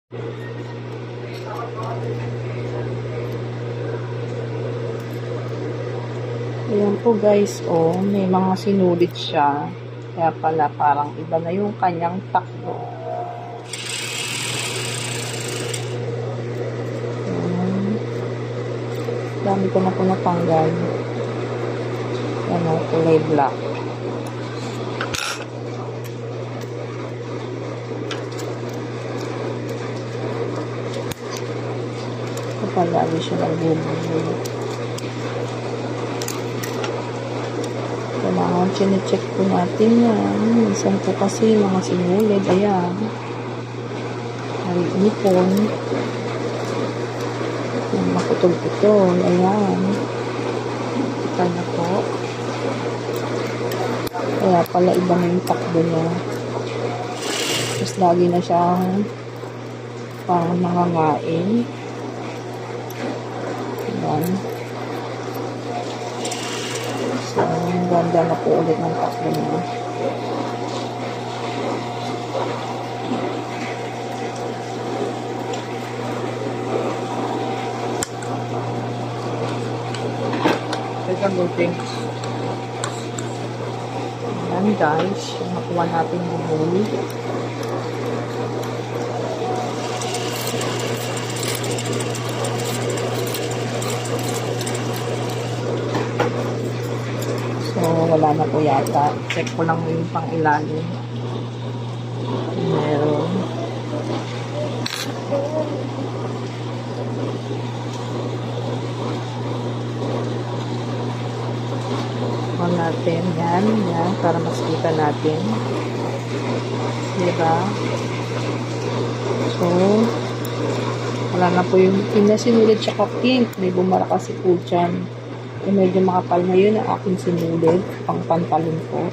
Ayan po guys, oh, may mga sinulit siya. Kaya pala parang iba na yung kanyang takbo. Dami ko na po natanggal. Yan o, kulay black. Ito pala, siya nagbubulo. Kailangan chinecheck po natin yan. Minsan po kasi mga sinulid, ayan. May ipon. Yung makutol-putol, ayan. Kita na po. Kaya pala iba na yung takbo niya. Tapos lagi na siyang parang nangangain. Ayan. So, ganda na po ulit ng takbo niya. Teka, go things. Ayan guys, nakuha natin yung huli. So, wala na po yata. Check ko lang yung pang ilalim. Meron. On natin. Yan. Yan. Para mas kita natin. Diba? So, wala na po yung sinulid tsaka pink. May bumara kasi po dyan. Medyo makapal ngayon ang aking sinulid pang pantalon ko.